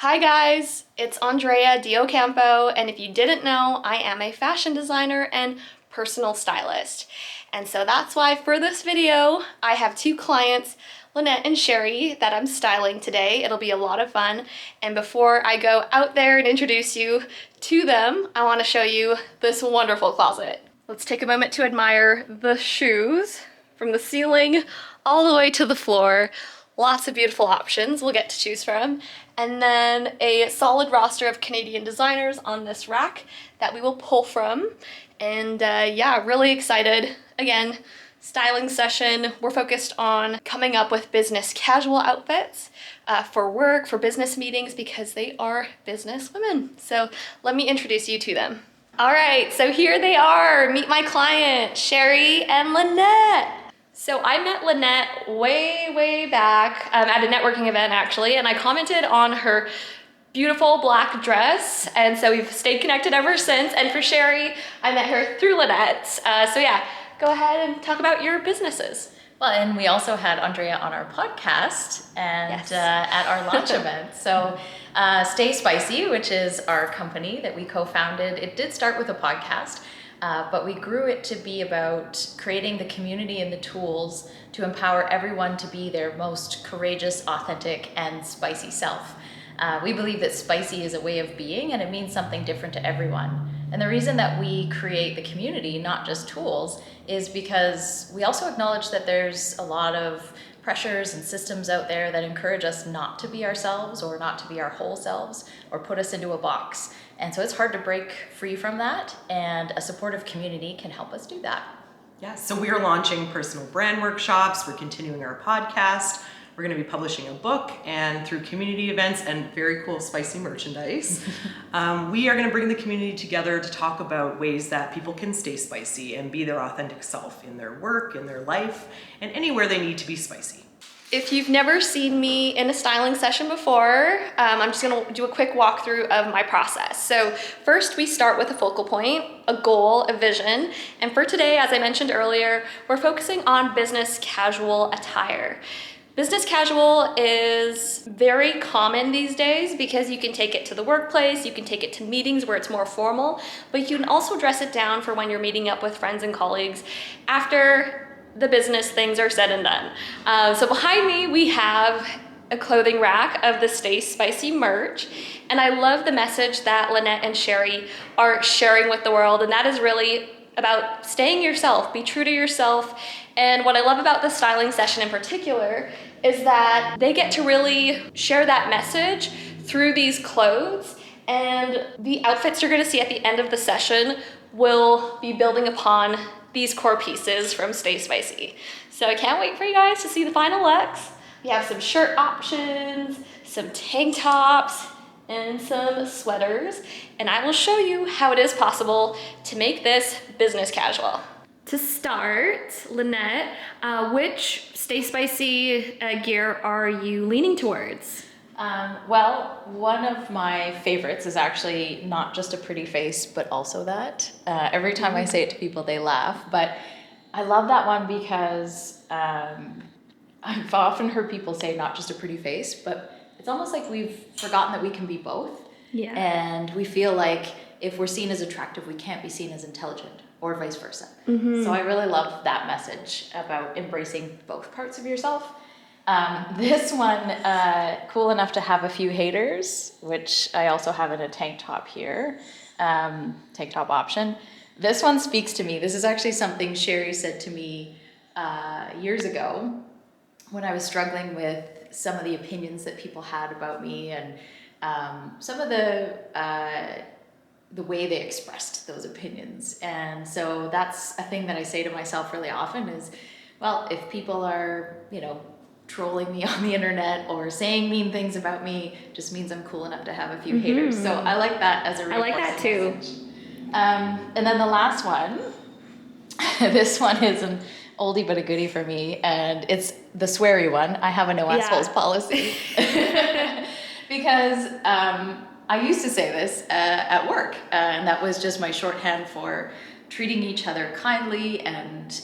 Hi guys, it's Andrea di OCAMPO, and if you didn't know, I am a fashion designer and personal stylist. And so that's why for this video, I have two clients, Lynette and Sherry, that I'm styling today. It'll be a lot of fun. And before I go out there and introduce you to them, I want to show you this wonderful closet. Let's take a moment to admire the shoes from the ceiling all the way to the floor. Lots of beautiful options we'll get to choose from. And then a solid roster of Canadian designers on this rack that we will pull from. And yeah, really excited. Again, styling session. We're focused on coming up with business casual outfits for work, for business meetings, because they are business women. So let me introduce you to them. All right, so here they are. Meet my client, Sherry and Lynette. So I met Lynette way back at a networking event actually, and I commented on her beautiful black dress, and so we've stayed connected ever since. And for Sherry, I met her through Lynette. So yeah, go ahead and talk about your businesses. Well, and we also had Andrea on our podcast and Yes. At our launch event. So Stay Spicy, which is our company that we co-founded, it did start with a podcast, but we grew it to be about creating the community and the tools to empower everyone to be their most courageous, authentic, and spicy self. We believe that spicy is a way of being, and it means something different to everyone. And the reason that we create the community, not just tools, is because we also acknowledge that there's a lot of pressures and systems out there that encourage us not to be ourselves or not to be our whole selves or put us into a box. And so it's hard to break free from that, and a supportive community can help us do that. Yeah, so we are launching personal brand workshops, we're continuing our podcast, we're going to be publishing a book, and through community events and very cool spicy merchandise, we are going to bring the community together to talk about ways that people can stay spicy and be their authentic self in their work, in their life, and anywhere they need to be spicy. If you've never seen me in a styling session before, I'm just gonna do a quick walkthrough of my process. So first we start with a focal point, a goal, a vision. And for today, as I mentioned earlier, we're focusing on business casual attire. Business casual is very common these days because you can take it to the workplace, you can take it to meetings where it's more formal, but you can also dress it down for when you're meeting up with friends and colleagues after the business things are said and done. So behind me, we have a clothing rack of the Stay Spicy merch. And I love the message that Lynette and Sherry are sharing with the world. And that is really about staying yourself, be true to yourself. And what I love about the styling session in particular is that they get to really share that message through these clothes. And the outfits you're gonna see at the end of the session will be building upon these core pieces from Stay Spicy. So I can't wait for you guys to see the final looks. We have some shirt options, some tank tops, and some sweaters. And I will show you how it is possible to make this business casual. To start, Lynette, which Stay Spicy gear are you leaning towards? Well, one of my favorites is actually not just a pretty face, but also that. Every time I say it to people, they laugh. But I love that one because I've often heard people say not just a pretty face, but it's almost like we've forgotten that we can be both. Yeah. And we feel like if we're seen as attractive, we can't be seen as intelligent, or vice versa. So I really love that message about embracing both parts of yourself. This one, cool enough to have a few haters, which I also have in a tank top here, tank top option. This one speaks to me. This is actually something Sherry said to me years ago when I was struggling with some of the opinions that people had about me and some of the way they expressed those opinions. And so that's a thing that I say to myself really often is, well, if people are, trolling me on the internet or saying mean things about me, just means I'm cool enough to have a few haters. So I like that as a I like that too. And then the last one, this one is an oldie but a goodie for me, and it's the sweary one. I have a no assholes policy. Because I used to say this at work, and that was just my shorthand for treating each other kindly and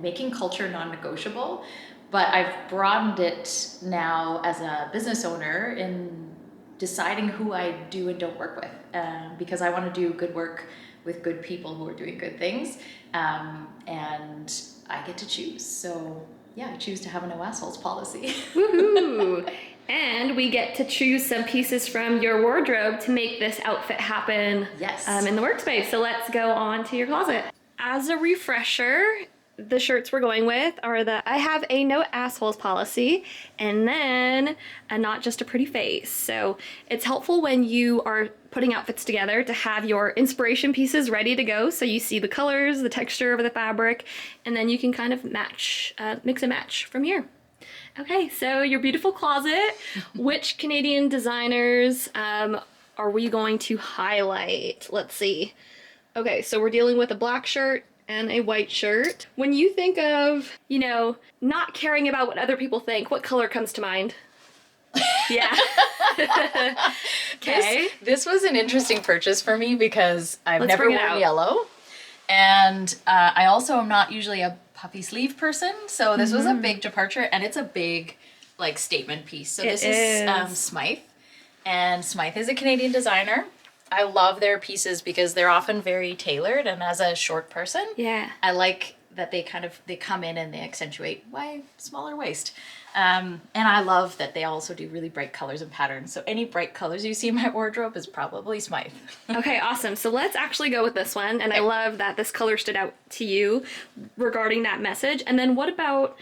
making culture non-negotiable. But I've broadened it now as a business owner in deciding who I do and don't work with, because I want to do good work with good people who are doing good things, and I get to choose. So yeah, I choose to have a no assholes policy. Woohoo! And we get to choose some pieces from your wardrobe to make this outfit happen. Yes. In the workspace. So let's go on to your closet. As a refresher, the shirts we're going with are I have a no assholes policy, and then a not just a pretty face. So it's helpful when you are putting outfits together to have your inspiration pieces ready to go, so you see the colors, the texture of the fabric, and then you can kind of match, mix and match from here. Okay, so your beautiful closet. Which Canadian designers are we going to highlight? Let's see. Okay, so we're dealing with a black shirt and a white shirt. When you think of, you know, not caring about what other people think, what color comes to mind? Yeah. Okay. This was an interesting purchase for me because I've never worn yellow. And I also am not usually a puffy sleeve person. So this was a big departure, and it's a big like statement piece. So this is Smythe. And Smythe is a Canadian designer. I love their pieces because they're often very tailored, and as a short person, I like that they come in and they accentuate my smaller waist. And I love that they also do really bright colors and patterns. So any bright colors you see in my wardrobe is probably Smythe. Okay, awesome. So let's actually go with this one. And I love that this color stood out to you regarding that message. And then what about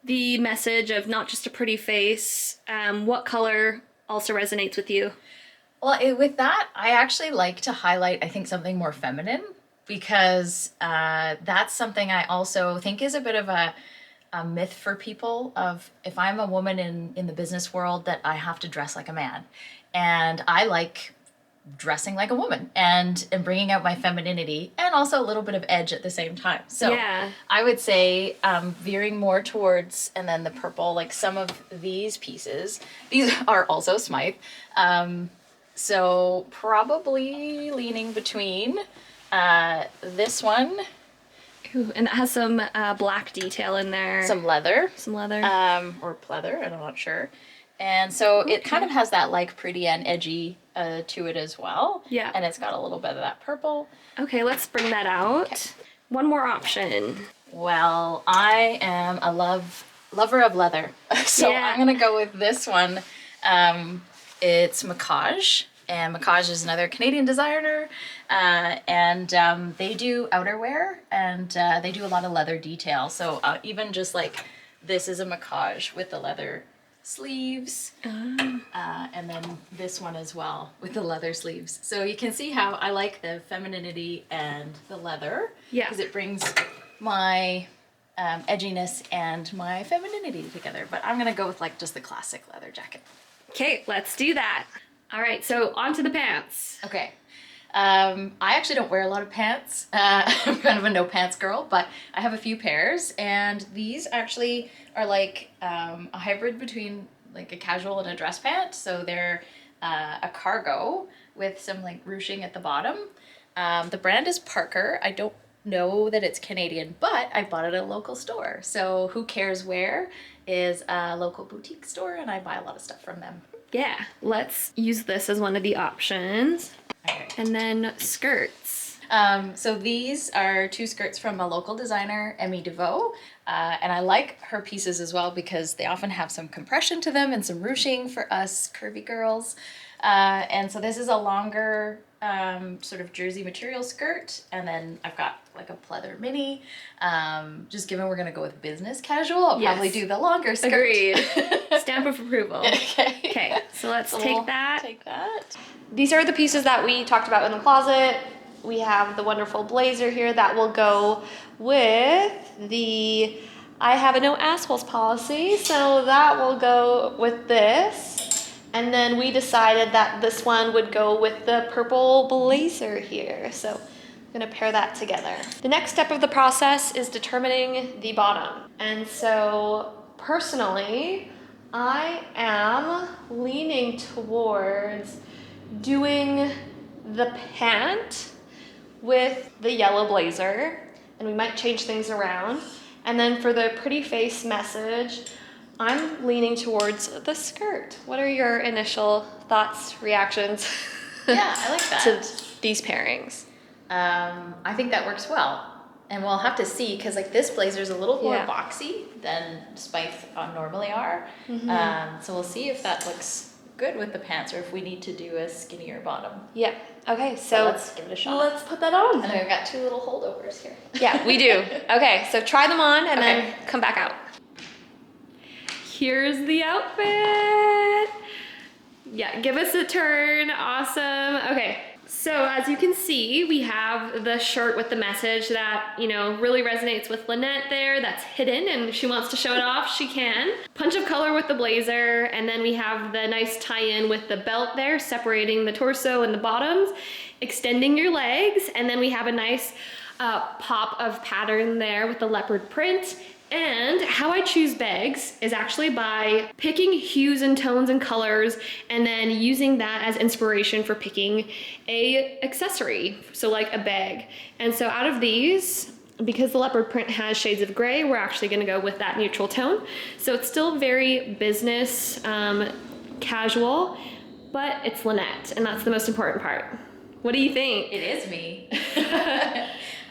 the message of not just a pretty face? What color also resonates with you? Well, with that, I actually like to highlight, I think, something more feminine, because that's something I also think is a bit of a myth for people of, if I'm a woman in the business world, that I have to dress like a man. And I like dressing like a woman and bringing out my femininity and also a little bit of edge at the same time. So I would say veering more towards, and then the purple, like some of these pieces, these are also Smythe. So probably leaning between this one. Ooh, and it has some black detail in there. Some leather. Some leather. Or pleather, I'm not sure. And so it kind of has that like pretty and edgy to it as well. Yeah. And it's got a little bit of that purple. Okay, let's bring that out. Okay. One more option. Well, I am a lover of leather. So I'm going to go with this one. It's Macaj, and Macaj is another Canadian designer, and they do outerwear, and they do a lot of leather detail. So even just like this is a Macaj with the leather sleeves, and then this one as well with the leather sleeves. So you can see how I like the femininity and the leather, because it brings my edginess and my femininity together. But I'm gonna go with like just the classic leather jacket. Okay, let's do that. All right, so on to the pants. Okay. I actually don't wear a lot of pants. I'm kind of a no pants girl, but I have a few pairs, and these actually are like a hybrid between like a casual and a dress pant. So they're a cargo with some like ruching at the bottom. The brand is Parker. I don't know that it's Canadian, but I bought it at a local store. So Who Cares Where is a local boutique store, and I buy a lot of stuff from them. Yeah, let's use this as one of the options. Okay. And then skirts. So these are two skirts from a local designer, Emmy DeVoe, and I like her pieces as well because they often have some compression to them and some ruching for us curvy girls. And so this is a longer sort of jersey material skirt, and then I've got like a pleather mini. Just given we're gonna go with business casual, I'll probably do the longer skirt. Agreed. Stamp of approval. Okay, so let's take that. Take that. These are the pieces that we talked about in the closet. We have the wonderful blazer here that will go with the I have a no assholes policy, so that will go with this. And then we decided that this one would go with the purple blazer here. So I'm gonna pair that together. The next step of the process is determining the bottom. And so personally, I am leaning towards doing the pant with the yellow blazer, and we might change things around. And then for the pretty face message, I'm leaning towards the skirt. What are your initial thoughts, reactions Yeah, I like that. to these pairings? I think that works well. And we'll have to see, because like this blazer's a little more Yeah. boxy than Spike normally are. So we'll see if that looks good with the pants or if we need to do a skinnier bottom. Yeah. Okay, So so let's give it a shot. let's put that on. And then we've got 2 little holdovers here. Yeah, we do. Okay, so try them on and Okay. then come back out. Here's the outfit. Yeah, give us a turn. Awesome. Okay, so as you can see, we have the shirt with the message that, you know, really resonates with Lynette there. That's hidden and she wants to show it off, she can. Punch of color with the blazer, and then we have the nice tie-in with the belt there, separating the torso and the bottoms, extending your legs, and then we have a nice pop of pattern there with the leopard print. And how I choose bags is actually by picking hues and tones and colors and then using that as inspiration for picking a accessory, so like a bag. And so out of these, because the leopard print has shades of gray, we're actually gonna go with that neutral tone. So it's still very business casual, but it's Lynette, and that's the most important part. What do you think? It is me.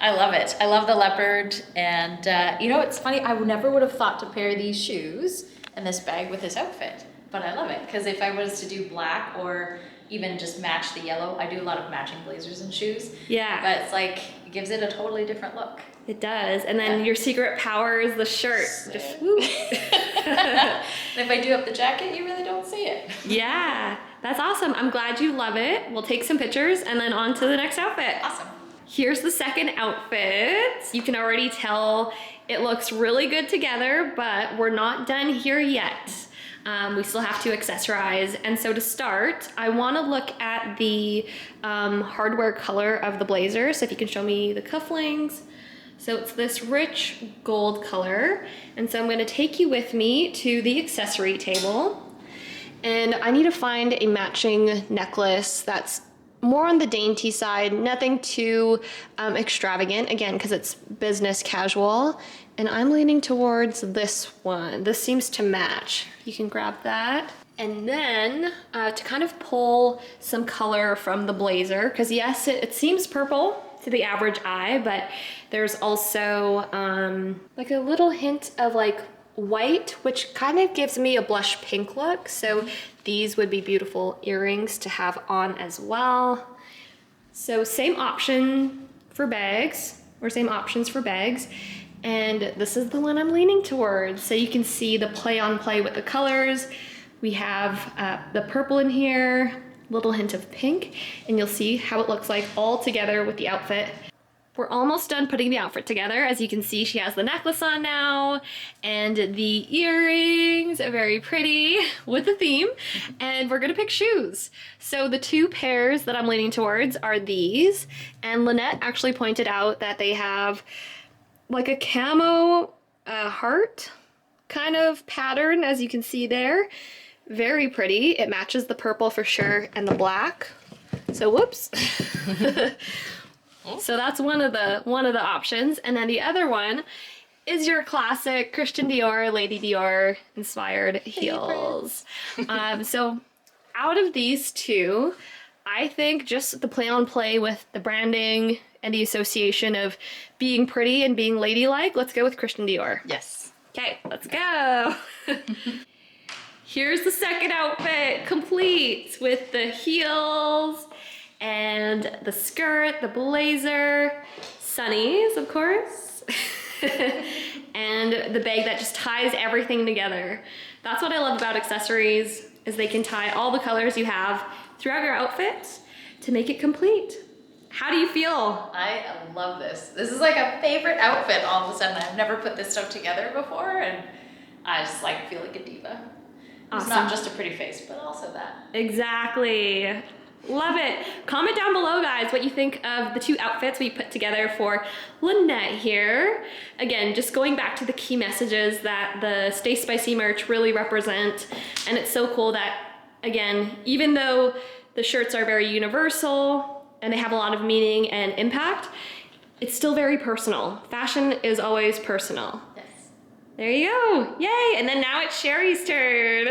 I love it. I love the leopard. And you know, it's funny, I never would have thought to pair these shoes and this bag with this outfit, but I love it. Because if I was to do black or even just match the yellow, I do a lot of matching blazers and shoes. Yeah. But it's like, it gives it a totally different look. It does. And then your secret power is the shirt. Just, And if I do up the jacket, you really don't see it. yeah, that's awesome. I'm glad you love it. We'll take some pictures and then on to the next outfit. Awesome. Here's the second outfit. You can already tell it looks really good together, but we're not done here yet. We still have to accessorize. And so to start, I want to look at the hardware color of the blazer. So if you can show me the cufflinks. So it's this rich gold color. And so I'm going to take you with me to the accessory table. And I need to find a matching necklace that's more on the dainty side, nothing too extravagant, again, because it's business casual. And I'm leaning towards this one. This seems to match. You can grab that. And then to kind of pull some color from the blazer, because yes, it seems purple to the average eye, but there's also like a little hint of like white, which kind of gives me a blush pink look. So these would be beautiful earrings to have on as well. So same option for bags, or same options for bags. And this is the one I'm leaning towards. So you can see the play on play with the colors. We have the purple in here, little hint of pink, and you'll see how it looks like all together with the outfit. We're almost done putting the outfit together. As you can see, she has the necklace on now and the earrings, very pretty with the theme. And we're gonna pick shoes. So the 2 pairs that I'm leaning towards are these. And Lynette actually pointed out that they have like a camo heart kind of pattern, as you can see there. Very pretty. It matches the purple for sure and the black. So whoops. So that's one of the options. And then the other one is your classic Christian Dior, Lady Dior inspired heels. So out of these 2, I think just the play on play with the branding and the association of being pretty and being ladylike, let's go with Christian Dior. Yes. Okay, let's go. Here's the second outfit, complete with the heels and the skirt, the blazer, sunnies, of course, and the bag that just ties everything together. That's what I love about accessories, is they can tie all the colors you have throughout your outfit to make it complete. How do you feel? I love this. This is like a favorite outfit all of a sudden. I've never put this stuff together before, and I just like feel like a diva. It's Awesome. not just a pretty face, but also that. Exactly. Love it. Comment down below, guys, what you think of the 2 outfits we put together for Lynette here. Again, just going back to the key messages that the Stay Spicy merch really represent. And it's so cool that, again, even though the shirts are very universal and they have a lot of meaning and impact, it's still very personal. Fashion is always personal. Yes. There you go. Yay. And then now it's Sherry's turn.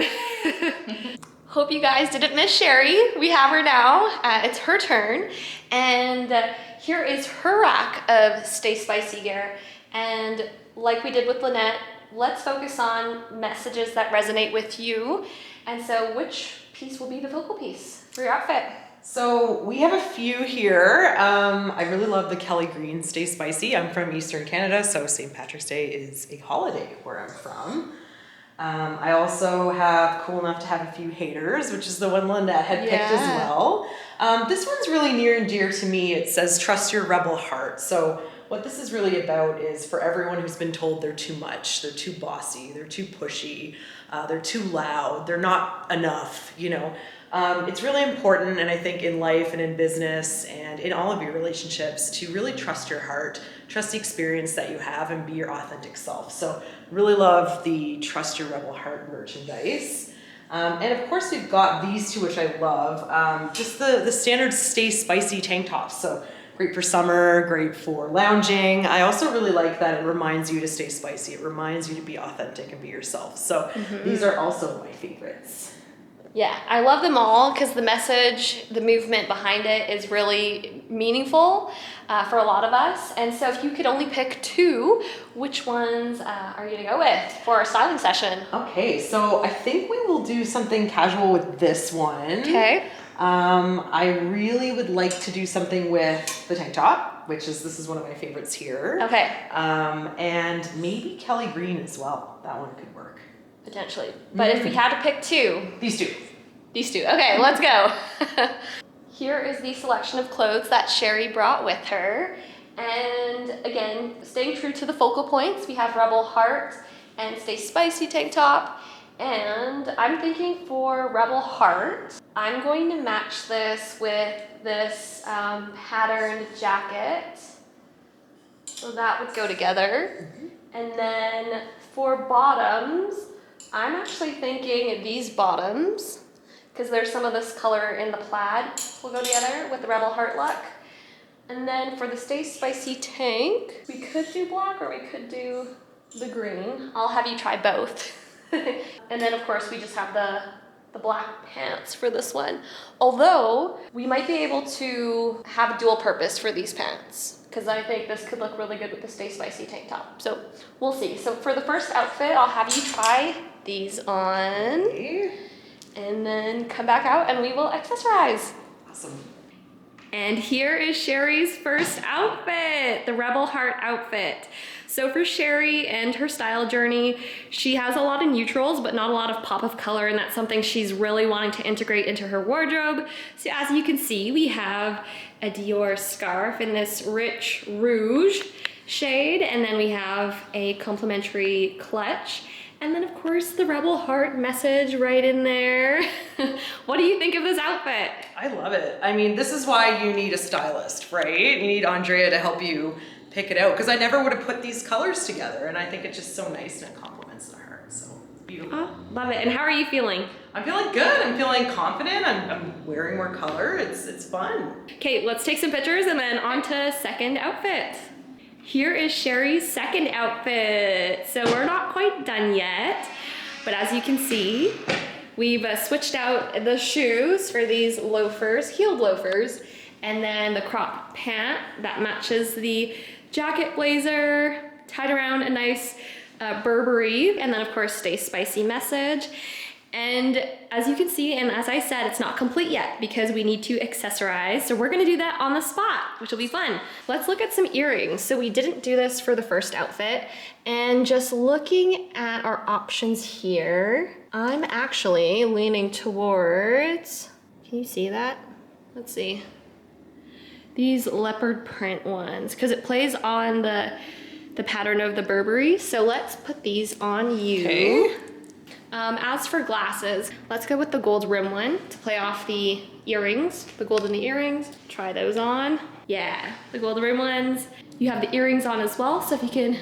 Hope you guys didn't miss Sherry. We have her now. It's her turn. And here is her rack of Stay Spicy gear. And like we did with Lynette, let's focus on messages that resonate with you. And so which piece will be the focal piece for your outfit? So we have a few here. I really love the Kelly Green Stay Spicy. I'm from Eastern Canada, so St. Patrick's Day is a holiday where I'm from. I also have Cool Enough to Have a Few Haters, which is the one Lynette had picked as well. This one's really near and dear to me. It says, trust your rebel heart. So what this is really about is for everyone who's been told they're too much, they're too bossy, they're too pushy, they're too loud, they're not enough, you know. It's really important, and I think in life and in business and in all of your relationships, to really trust your heart, trust the experience that you have, and be your authentic self. So really love the Trust Your Rebel Heart merchandise. And of course we've got these two, which I love. Just the standard Stay Spicy tank tops. So great for summer, great for lounging. I also really like that it reminds you to stay spicy. It reminds you to be authentic and be yourself. So these are also my favorites. Yeah, I love them all because the message, the movement behind it is really meaningful for a lot of us. And so if you could only pick two, which ones are you gonna go with for our styling session? Okay, so I think we will do something casual with this one. Okay. I really would like to do something with the tank top, this is one of my favorites here. Okay. And maybe Kelly Green as well. That one could work. Potentially. But if we had to pick two. These two. These two. Okay, let's go. Here is the selection of clothes that Sherry brought with her. And again, staying true to the focal points, we have Rebel Heart and Stay Spicy tank top. And I'm thinking for Rebel Heart, I'm going to match this with this patterned jacket. So that would go together. And then for bottoms, I'm actually thinking these bottoms, because there's some of this color in the plaid will go together with the Rebel Heart look. And then for the Stay Spicy tank, we could do black or we could do the green. I'll have you try both. And then of course we just have the black pants for this one. Although we might be able to have dual purpose for these pants, because I think this could look really good with the Stay Spicy tank top. So we'll see. So for the first outfit, I'll have you try these on. Okay. And then come back out and we will accessorize. Awesome. And here is Sherry's first outfit, the Rebel Heart outfit. So for Sherry and her style journey, she has a lot of neutrals, but not a lot of pop of color, and that's something she's really wanting to integrate into her wardrobe. So as you can see, we have a Dior scarf in this rich rouge shade, and then we have a complimentary clutch. And then of course the Rebel Heart message right in there. What do you think of this outfit? I love it. I mean, this is why you need a stylist, right? You need Andrea to help you pick it out, because I never would have put these colors together, and I think it's just so nice and it complements the heart. So it's beautiful. Oh, love it. And how are you feeling? I'm feeling good. I'm feeling confident. I'm wearing more color. It's fun. Okay, let's take some pictures and then on to second outfit. Here is Sherry's second outfit. So we're not quite done yet, but as you can see, we've switched out the shoes for these loafers, heeled loafers, and then the crop pant that matches the jacket blazer, tied around a nice Burberry, and then of course Stay Spicy message. And as you can see, and as I said, it's not complete yet because we need to accessorize. So we're gonna do that on the spot, which will be fun. Let's look at some earrings. So we didn't do this for the first outfit. And just looking at our options here, I'm actually leaning towards, can you see that? Let's see. These leopard print ones, because it plays on the pattern of the Burberry. So let's put these on you. Okay. As for glasses, let's go with the gold rim one to play off the earrings, the gold in the earrings. Try those on. Yeah, the gold rim ones. You have the earrings on as well, so if you can,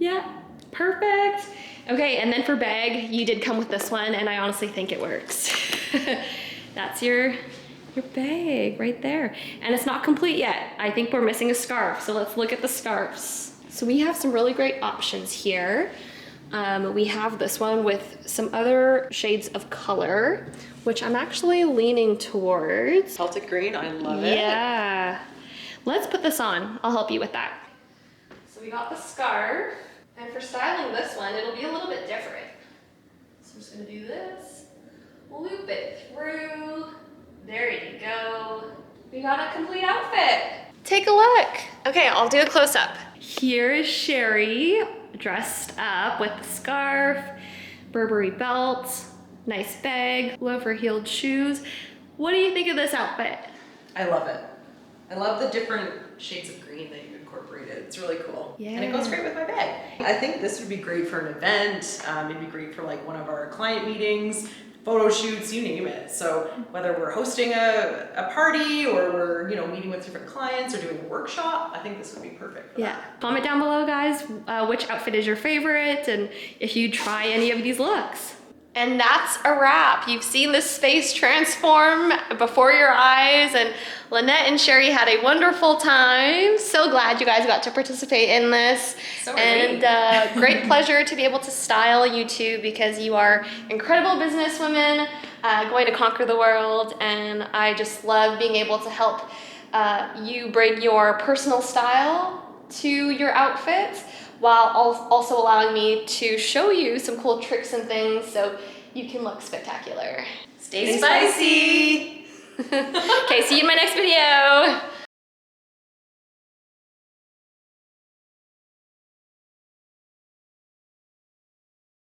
yeah, perfect. Okay, and then for bag, you did come with this one, and I honestly think it works. That's your bag right there. And it's not complete yet. I think we're missing a scarf, so let's look at the scarves. So we have some really great options here. We have this one with some other shades of color, which I'm actually leaning towards. Celtic green, I love it. Yeah. Let's put this on. I'll help you with that. So we got the scarf, and for styling this one, it'll be a little bit different. So I'm just gonna do this, loop it through. There you go. We got a complete outfit. Take a look. Okay, I'll do a close-up. Here is Sherry, dressed up with the scarf, Burberry belt, nice bag, loafer-heeled shoes. What do you think of this outfit? I love it. I love the different shades of green that you've incorporated. It's really cool. Yeah. And it goes great with my bag. I think this would be great for an event. It'd be great for like one of our client meetings, photo shoots, you name it. So whether we're hosting a party or we're, you know, meeting with different clients or doing a workshop, I think this would be perfect for that. Comment down below, guys, which outfit is your favorite and if you try any of these looks. And that's a wrap. You've seen this space transform before your eyes, and Lynette and Sherry had a wonderful time. So glad you guys got to participate in this. So and great pleasure to be able to style you two, because you are incredible businesswomen going to conquer the world, and I just love being able to help you bring your personal style to your outfits, while also allowing me to show you some cool tricks and things so you can look spectacular. Stay spicy! Okay, see you in my next video.